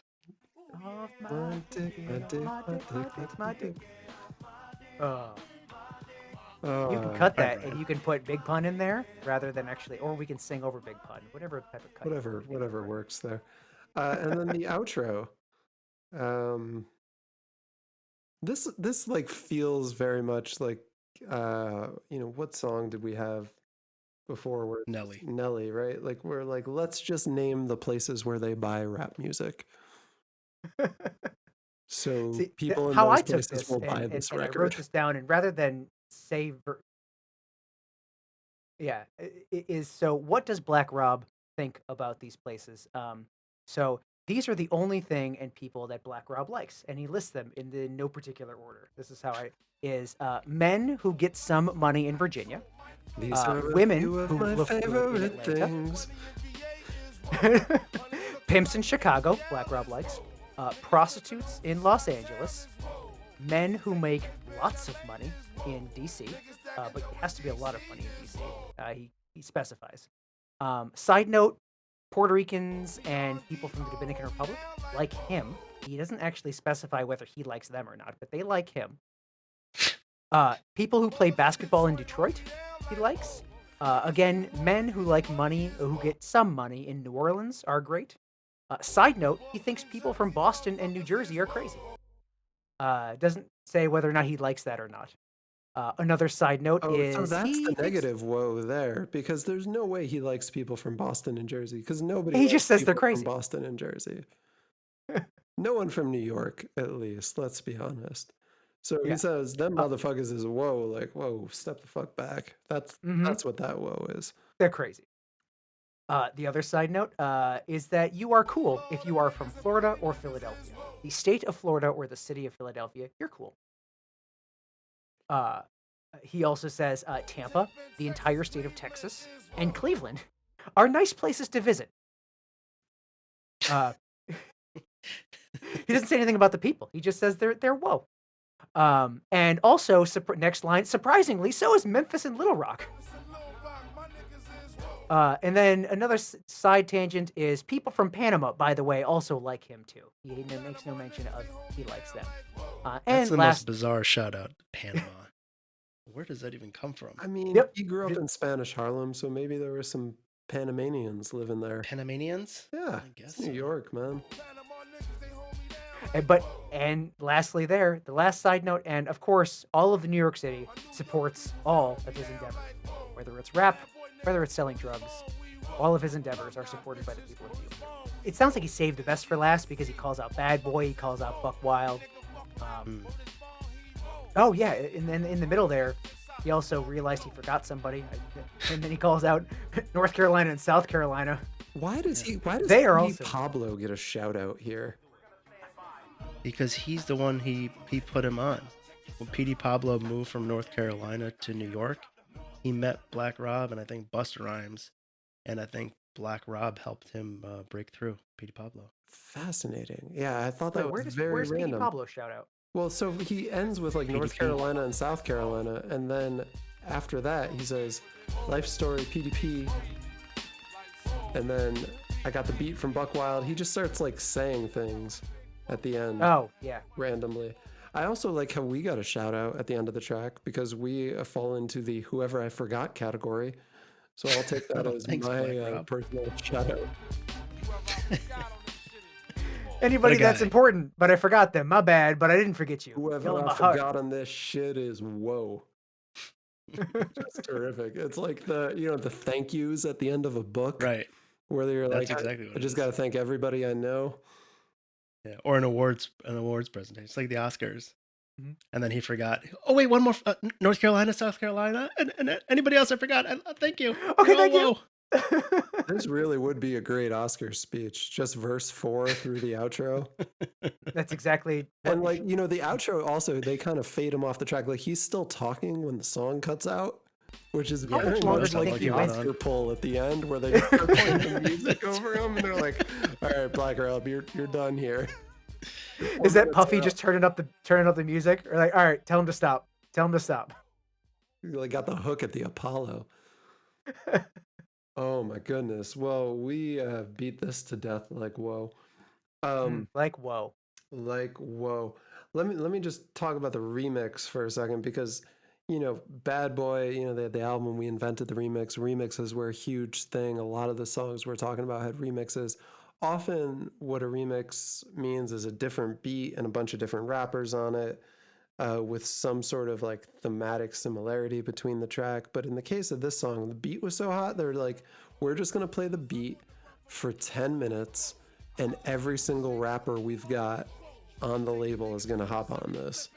Off My dick, my get dick, off my dick, dick, my dick. Oh, You can cut that Brian. and you can put Big Pun in there rather than actually, or we can sing over Big Pun, whatever type of cut. you whatever, want. whatever works there. And then the outro. This like feels very much like what song did we have before? Where Nelly. Nelly, right? Like we're like, let's just name the places where they buy rap music. So See, people in how those I took places this, will buy and this I wrote record. this down, and rather than say, is so. What does Black Rob think about these places? So these are the only thing and people that Black Rob likes, and he lists them in no particular order. This is how I is men who get some money in Virginia, These are a women few of who my look good in favorite Atlanta. things. Pimps in Chicago, Black Rob likes. Prostitutes in Los Angeles. Men who make lots of money in DC, but it has to be a lot of money in DC. He specifies. Side note, Puerto Ricans and people from the Dominican Republic like him. He doesn't actually specify whether he likes them or not, but they like him. People who play basketball in Detroit, he likes. Again, men who like money, who get some money in New Orleans are great. Side note, he thinks people from Boston and New Jersey are crazy. Doesn't say whether or not he likes that or not. Another side note Oh, so is that's the he thinks negative woe there, because there's no way he likes people from Boston and Jersey, because nobody he likes just says they're people from crazy. Boston and Jersey. No one from New York, at least, let's be honest. So he Yeah. says, them motherfuckers is whoa, like, whoa, step the fuck back. That's what that whoa is. They're crazy. The other side note is that you are cool if you are from Florida or Philadelphia. The state of Florida or the city of Philadelphia, you're cool. He also says Tampa, the entire state of Texas, and Cleveland are nice places to visit. He doesn't say anything about the people. He just says they're whoa. And also, next line, surprisingly, so is Memphis and Little Rock. And then another side tangent is people from Panama, by the way, also like him too. He makes no mention of he likes them. That's And the last, most bizarre shout out, Panama. Where does that even come from? I mean, Yep. he grew up in Spanish Harlem, so maybe there were some Panamanians living there. Panamanians? Yeah, I guess it's New so. York, man. and lastly, the last side note, and of course, all of the New York City supports all of his endeavors, whether it's rap, whether it's selling drugs. All of his endeavors are supported by the people of New York. It sounds like he saved the best for last because he calls out Bad Boy, he calls out Buck Wild. Oh yeah, and then in the middle there, he also realized he forgot somebody, and then he calls out North Carolina and South Carolina. Why does They are Petey also- Pablo get a shout out here? Because he's the one he put him on. When Petey Pablo moved from North Carolina to New York, he met Black Rob and I think Busta Rhymes, and I think Black Rob helped him break through. Petey Pablo. Fascinating. Yeah, I thought Wait, that was where's very Petey random. Pablo shout out? Well, so he ends with like North PDP. Carolina and South Carolina, and then after that he says, "Life story PDP," and then I got the beat from Buck Wild. He just starts like saying things at the end Oh yeah, randomly. I also like how we got a shout out at the end of the track because we fall into the whoever I forgot category. So I'll take that as Thanks, Black my Rob. personal shout out. anybody What a that's guy. important, but I forgot them. My bad, but I didn't forget you. Whoever Feel in I my heart. forgot on this shit is whoa. It's terrific. It's like the thank yous at the end of a book, Right. where you're That's like, exactly what I it just is. got to thank everybody I know. Yeah. Or an awards presentation. It's like the Oscars. Mhm. And then he forgot. Oh wait, one more. North Carolina, South Carolina, and anybody else I forgot. Thank you. Okay, You're all thank you. whoa. This really would be a great Oscar speech. Just verse 4 through the outro. That's exactly what And like, the outro also, they kind of fade him off the track. Like he's still talking when the song cuts out, which is How very much longer much do you like think the he went Oscar pull at the end where they just start playing the music over him and they're like, all right, Black Rob, you're done here. is that Puffy just turning up the music, or like, all right, tell him to stop. Tell him to stop. You like got the hook at the Apollo. Oh my goodness. Well, we beat this to death like whoa. Like whoa. Like whoa. Let me just talk about the remix for a second because Bad Boy, they had the album We Invented the Remix. Remixes were a huge thing. A lot of the songs we're talking about had remixes. Often what a remix means is a different beat and a bunch of different rappers on it. With some sort of like thematic similarity between the track. But in the case of this song, the beat was so hot, they're like, we're just going to play the beat for 10 minutes and every single rapper we've got on the label is going to hop on this.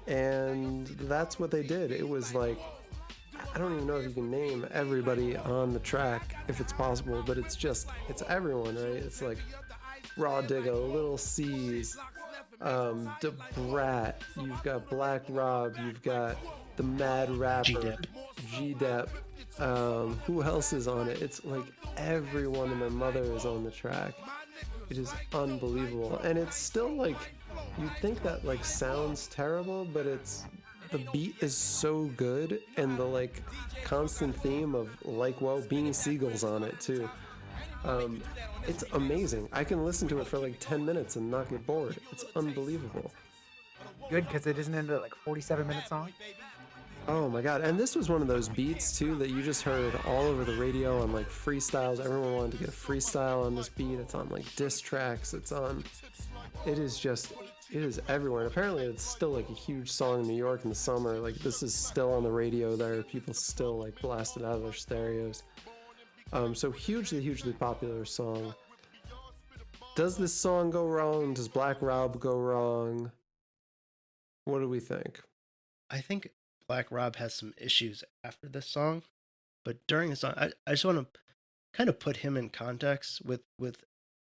And that's what they did. It was like, I don't even know if you can name everybody on the track if it's possible, but it's everyone, right? It's like Raw Digga, Little C's, Da Brat, you've got Black Rob, you've got the Mad Rapper, G-Dep. Who else is on it? It's like everyone and their mother is on the track. It is unbelievable, and it's still like you'd think that like sounds terrible, but the beat is so good, and the like constant theme of like Beanie Siegel's on it too. It's amazing. I can listen to it for like 10 minutes and not get bored. It's unbelievable. Good, because it isn't into like 47-minute song. Oh my god. And this was one of those beats too that you just heard all over the radio on like freestyles. Everyone wanted to get a freestyle on this beat. It's on like diss tracks. It is just it is everywhere. And apparently, it's still like a huge song in New York in the summer. Like this is still on the radio there. People still like blast it out of their stereos. So hugely, hugely popular song. Does this song go wrong? Does Black Rob go wrong? What do we think? I think Black Rob has some issues after this song, but during the song, I just want to kind of put him in context with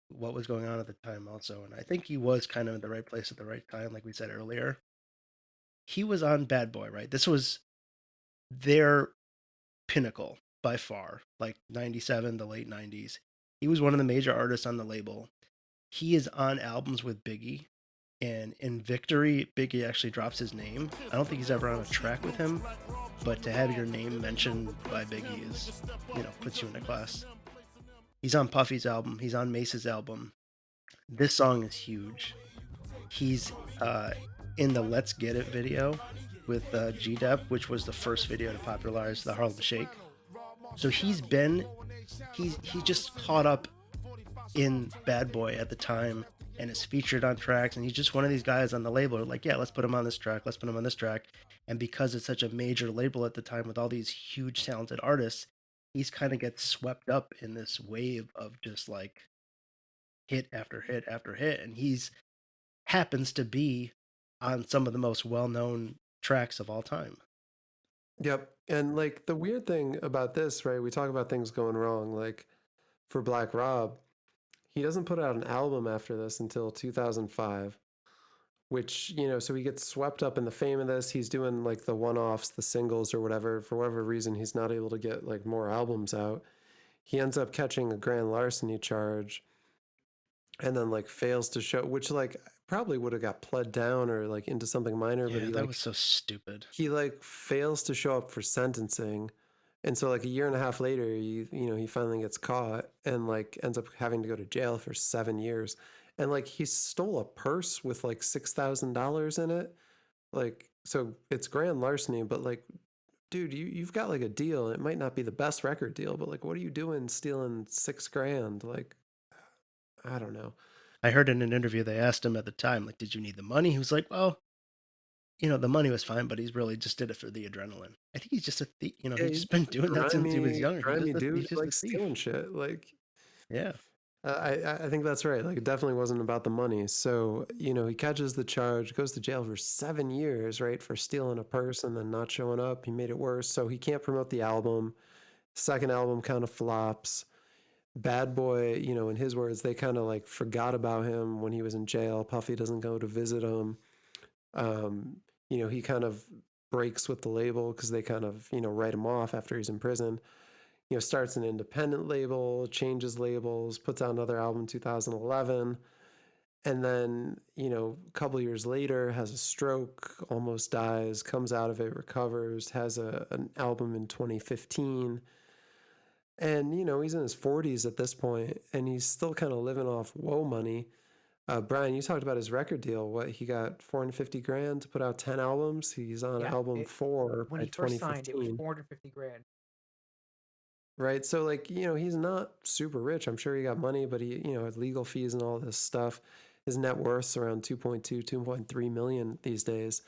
what was going on at the time also, and I think he was kind of in the right place at the right time, like we said earlier. He was on Bad Boy, right? This was their pinnacle by far, like 97, the late 90s. He was one of the major artists on the label. He is on albums with Biggie, and in Victory, Biggie actually drops his name. I don't think he's ever on a track with him, but to have your name mentioned by Biggie is, puts you in a class. He's on Puffy's album, he's on Mace's album. This song is huge. He's in the Let's Get It video with G-Dep, which was the first video to popularize the Harlem Shake. So he just caught up in Bad Boy at the time and is featured on tracks, and he's just one of these guys on the label like, yeah, let's put him on this track, let's put him on this track. And because it's such a major label at the time with all these huge talented artists, he's kind of gets swept up in this wave of just like hit after hit after hit, and he's happens to be on some of the most well-known tracks of all time. Yep. And like the weird thing about this, right? We talk about things going wrong. Like for Black Rob, he doesn't put out an album after this until 2005, which, so he gets swept up in the fame of this. He's doing like the one offs, the singles or whatever. For whatever reason, he's not able to get like more albums out. He ends up catching a grand larceny charge and then like fails to show, which like probably would have got pled down or like into something minor, but Yeah, that was so stupid. he like fails to show up for sentencing. And so like a year and a half later, he finally gets caught and like ends up having to go to jail for 7 years. And like he stole a purse with like $6,000 in it. Like, so it's grand larceny, but like, dude, you've got like a deal. It might not be the best record deal, but like, what are you doing stealing $6,000? Like, I don't know. I heard in an interview they asked him at the time, like, did you need the money? He was like, well, the money was fine, but he's really just did it for the adrenaline. I think he's just a thief. Yeah, He's just been doing that since he was younger. grimy He's dude just a like thief. stealing shit. Like, Yeah. I think that's right. Like, it definitely wasn't about the money. So, he catches the charge, goes to jail for 7 years, right, for stealing a purse and then not showing up. He made it worse. So he can't promote the album. Second album kind of flops. Bad Boy, in his words, they kind of like forgot about him when he was in jail. Puffy doesn't go to visit him. He kind of breaks with the label because they kind of, write him off after he's in prison. Starts an independent label, changes labels, puts out another album in 2011. And then, a couple years later, has a stroke, almost dies, comes out of it, recovers, has an album in 2015. And, he's in his 40s at this point, and he's still kind of living off woe money. Brian, you talked about his record deal. What, he got 450 grand to put out 10 albums? He's on Yeah, album 4 when by he first signed, it was 2015. 450 grand. Right. So like, he's not super rich. I'm sure he got money, but he, had legal fees and all this stuff. His net worth's around 2.3 million these days.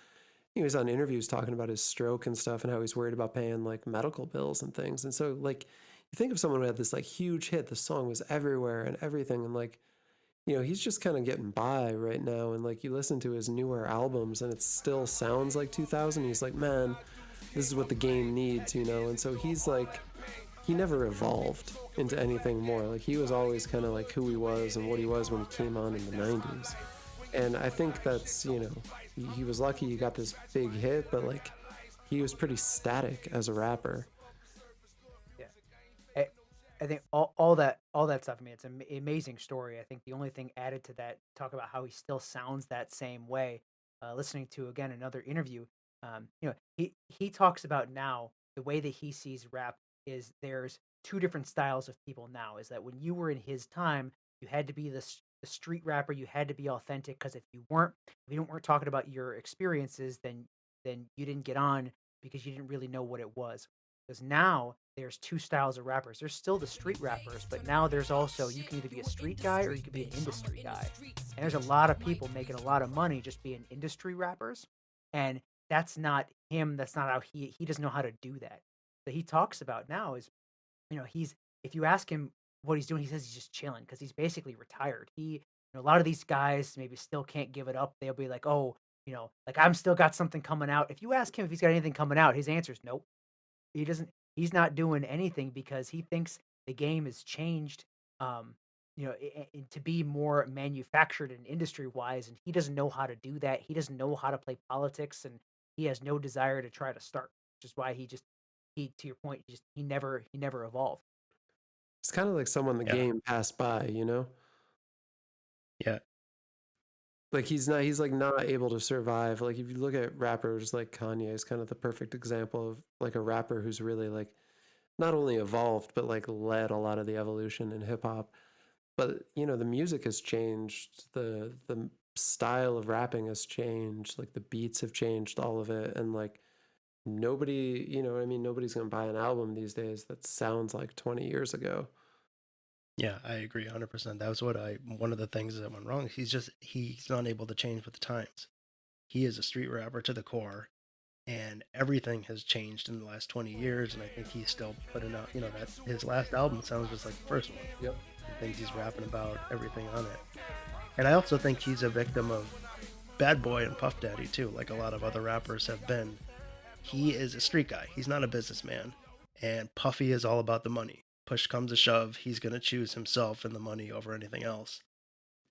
He was on interviews talking about his stroke and stuff and how he's worried about paying like medical bills and things. And so like you think of someone who had this like huge hit, the song was everywhere and everything, and like, he's just kind of getting by right now. And like you listen to his newer albums and it still sounds like 2000. He's like, man, this is what the game needs, and so he's like, he never evolved into anything more. Like he was always kind of like who he was and what he was when he came on in the 90s. And I think that's, he was lucky he got this big hit, but like he was pretty static as a rapper. Yeah. I think all that stuff. I mean, it's an amazing story. I think the only thing added to that, talk about how he still sounds that same way. Listening to again another interview, he talks about now the way that he sees rap is there's two different styles of people now. Is that when you were in his time, you had to be the street rapper, you had to be authentic because if you weren't talking about your experiences, then you didn't get on because you didn't really know what it was. Because now there's two styles of rappers. There's still the street rappers, but now there's also, you can either be a street guy or you can be an industry guy. And there's a lot of people making a lot of money just being industry rappers. And that's not him. That's not how he doesn't know how to do that. That he talks about now is, he's, if you ask him what he's doing, he says he's just chilling because he's basically retired. A lot of these guys maybe still can't give it up. They'll be like, oh, like I'm still got something coming out. If you ask him if he's got anything coming out, his answer is nope. He doesn't. He's not doing anything because he thinks the game has changed. Um, to be more manufactured and industry wise, and he doesn't know how to do that. He doesn't know how to play politics, and he has no desire to try to start. Which is why he, to your point, he never evolved. It's kind of like someone the Yeah. game passed by, you know? Yeah. Like he's like not able to survive. Like if you look at rappers like Kanye is kind of the perfect example of like a rapper who's really like not only evolved but like led a lot of the evolution in hip hop. But the music has changed, the style of rapping has changed, like the beats have changed, all of it, and like nobody, what I mean, nobody's gonna buy an album these days that sounds like 20 years ago. Yeah, I agree 100%. That was one of the things that went wrong. He's not able to change with the times. He is a street rapper to the core, and everything has changed in the last 20 years. And I think he's still putting out, that his last album sounds just like the first one. Yep. I think he's rapping about everything on it. And I also think he's a victim of Bad Boy and Puff Daddy too, like a lot of other rappers have been. He is a street guy. He's not a businessman. And Puffy is all about the money. Push comes to shove, he's going to choose himself and the money over anything else.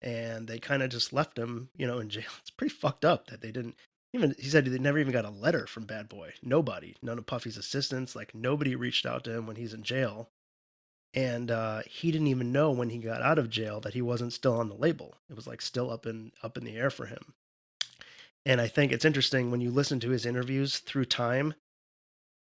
And they kind of just left him, in jail. It's pretty fucked up that they didn't even, he said they never even got a letter from Bad Boy. Nobody, none of Puffy's assistants, like nobody reached out to him when he's in jail. And he didn't even know when he got out of jail that he wasn't still on the label. It was like still up in the air for him. And I think it's interesting when you listen to his interviews through time.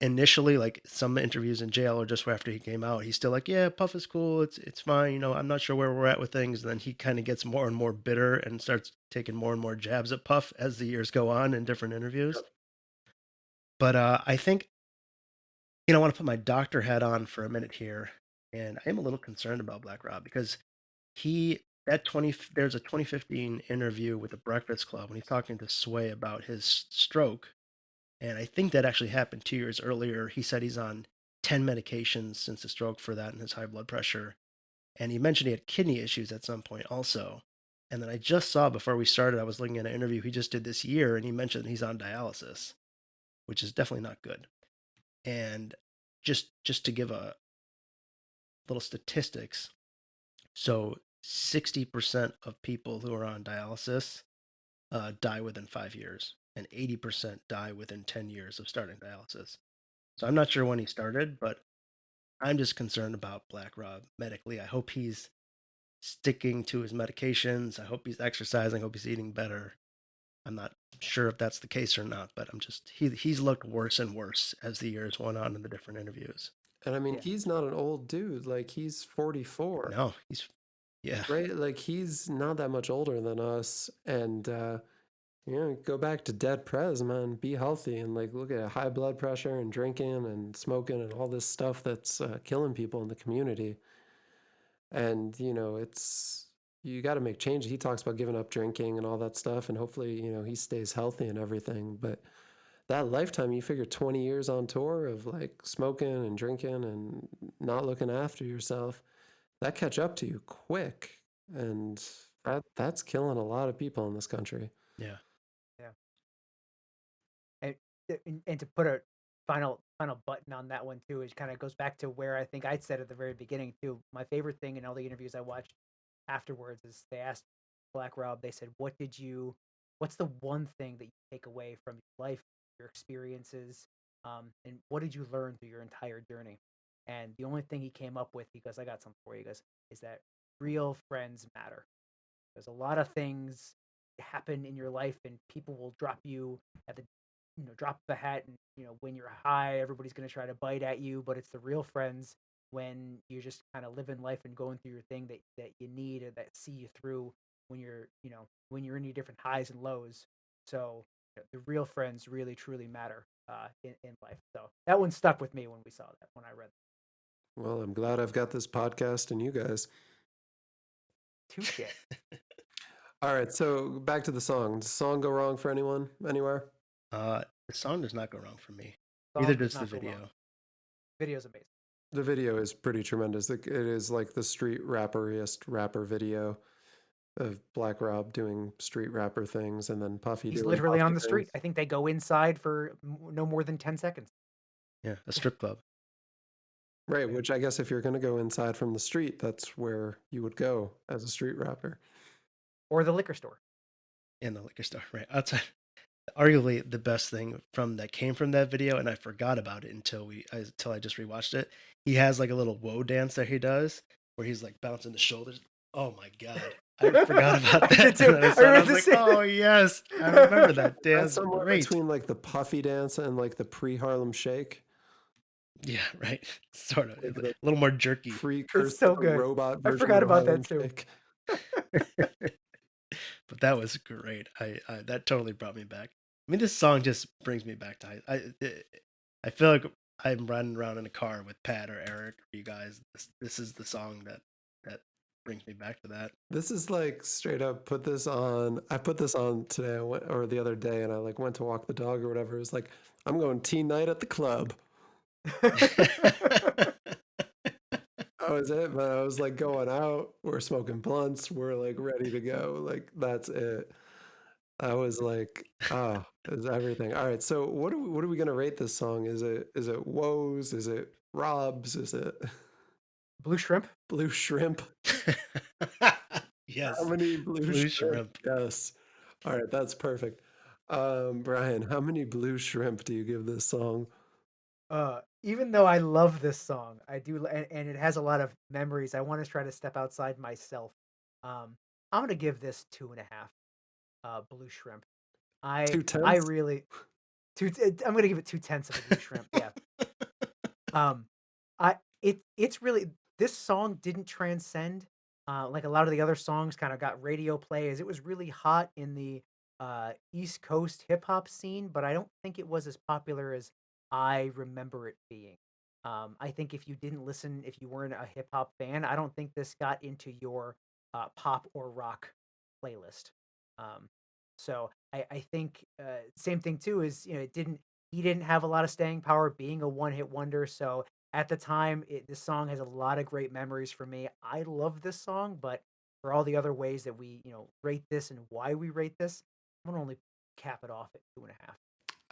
Initially, like some interviews in jail or just after he came out, he's still like, "Yeah, Puff is cool. It's fine. I'm not sure where we're at with things." And then he kind of gets more and more bitter and starts taking more and more jabs at Puff as the years go on in different interviews. But I think I want to put my doctor hat on for a minute here, and I am a little concerned about Black Rob because he that 20 there's a 2015 interview with the Breakfast Club when he's talking to Sway about his stroke, and I think that actually happened 2 years earlier. He said he's on 10 medications since the stroke for that and his high blood pressure. And he mentioned he had kidney issues at some point also. And then I just saw before we started, I was looking at an interview he just did this year, and he mentioned he's on dialysis, which is definitely not good. And just to give a little statistics, so 60% of people who are on dialysis die within 5 years, and 80% die within 10 years of starting dialysis. So I'm not sure when he started, but I'm just concerned about Black Rob medically. I hope he's sticking to his medications. I hope he's exercising. I hope he's eating better. I'm not sure if that's the case or not, but he's looked worse and worse as the years went on in the different interviews. And I mean, Yeah. he's not an old dude. Like he's 44, No, yeah, right? Like he's not that much older than us. And go back to dead pres, man. Be healthy and like look at high blood pressure and drinking and smoking and all this stuff that's killing people in the community. And it's you got to make changes. He talks about giving up drinking and all that stuff, and hopefully he stays healthy and everything. But that lifetime, you figure 20 years on tour of like smoking and drinking and not looking after yourself, that catch up to you quick, and that's killing a lot of people in this country. yeah, Yeah. And to put a final button on that one too, it kind of goes back to where I think I'd said at the very beginning too. My favorite thing in all the interviews I watched afterwards is they asked Black Rob, they said, what's the one thing that you take away from your life, your experiences, and what did you learn through your entire journey? And the only thing he came up with, he goes, I got something for you, he goes, is that real friends matter. There's a lot of things happen in your life, and people will drop you at the drop the hat, and when you're high, everybody's going to try to bite at you, but it's the real friends when you're just kind of living life and going through your thing that you need, and that see you through when you're in your different highs and lows. So the real friends really truly matter. in life. So that one stuck with me when we saw that, when I read it. Well, I'm glad I've got this podcast and you guys. Touche. All right, so back to the song. Does the song go wrong for anyone anywhere? The song does not go wrong for me. Song Neither does does the not go wrong. video. Video's amazing. The video is pretty tremendous. It is like the street rapperiest rapper video of Black Rob doing street rapper things, and then Puffy He's doing literally Puffy on the street. things. I think they go inside for no more than 10 seconds. Yeah, a strip club. Right, which I guess if you're going to go inside from the street, that's where you would go as a street rapper. Or the liquor store. In the liquor store, right outside. Arguably the best thing that came from that video, and I forgot about it until I just rewatched it. He has like a little woe dance that he does where he's like bouncing the shoulders. Oh my god, I forgot about that. I did too. I was like, oh yes, I remember that dance. That's somewhere Great. between like the Puffy dance and like the pre-Harlem Shake. Yeah, right. Sort of Like a the little more jerky. Precursor so to good. robot I version forgot of about Harlem that too. Shake. But that was great. I that totally brought me back. I mean, this song just brings me back to I feel like I'm riding around in a car with Pat or Eric or you guys. This is the song that brings me back to that. This is like straight up put this on. I put this on today or the other day, and I like went to walk the dog or whatever. It was like, I'm going teen night at the club. That was it, but I was like going out. We're smoking blunts. We're like ready to go. Like that's it. I was like, oh, it's everything. All right, so what are we gonna rate this song? Is it woes? Is it Rob's? Is it Blue shrimp? blue shrimp? Yes. How many blue Blue shrimp? Yes. All right, that's perfect. Brian, how many blue shrimp do you give this song? Even though I love this song, I do, and it has a lot of memories. I want to try to step outside myself. I'm gonna give this 2.5. Blue shrimp. I 2/10? really I'm gonna give it 2/10 of a blue shrimp. Yeah. It's really, this song didn't transcend like a lot of the other songs kind of got radio play, as it was really hot in the East Coast hip hop scene, but I don't think it was as popular as I remember it being. I think if you didn't listen, if you weren't a hip hop fan, I don't think this got into your pop or rock playlist. Um, so I think same thing too is, he didn't have a lot of staying power being a one hit wonder. So at the time, this song has a lot of great memories for me. I love this song, but for all the other ways that we rate this and why we rate this, I'm gonna only cap it off at 2.5.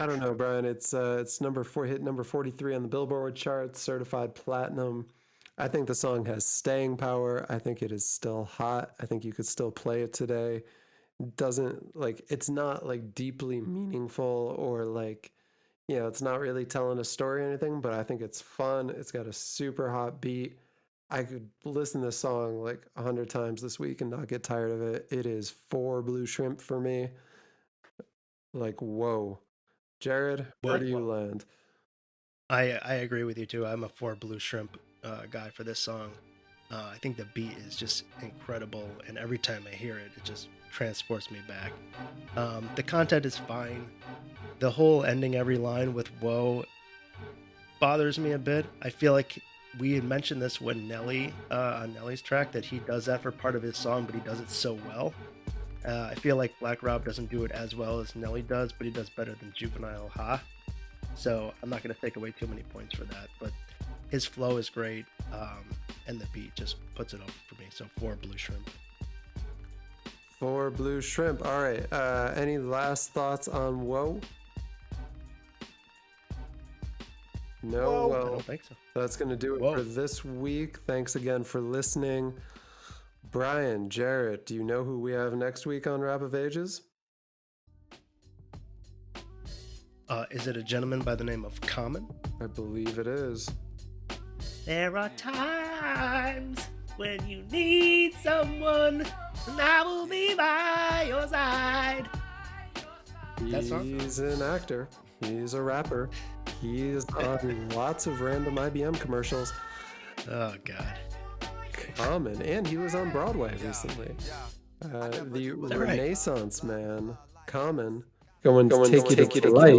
I don't know, Brian. It's hit number 43 on the Billboard charts, certified platinum. I think the song has staying power. I think it is still hot. I think you could still play it today. Doesn't like it's not like deeply meaningful or like it's not really telling a story or anything, but I think it's fun. It's got a super hot beat. I could listen to this song like 100 times this week and not get tired of it. It is 4 blue shrimp for me. Like, whoa. Jared, where do you land? I agree with you too. I'm a 4 blue shrimp guy for this song. I think the beat is just incredible, and every time I hear it, it just transports me back. The content is fine. The whole ending every line with "whoa" bothers me a bit. I feel like we had mentioned this when Nelly on Nelly's track, that he does that for part of his song, but he does it so well. I feel like Black Rob doesn't do it as well as Nelly does, but he does better than Juvenile Ha. So I'm not going to take away too many points for that, but his flow is great, and the beat just puts it over for me. So 4 blue shrimp. 4 blue shrimp. All right. Any last thoughts on Whoa? No. Whoa. Well, I don't think so. that's going to do it for this week. Thanks again for listening. Brian, Jarrett, do you know who we have next week on Rap of Ages? Is it a gentleman by the name of Common? I believe it is. There are times when you need someone, and I will be by your side. That song? He's an actor. He's a rapper. He's on lots of random IBM commercials. Oh, God. Common. And he was on Broadway recently. The Renaissance Man, Common. Going to take you to light.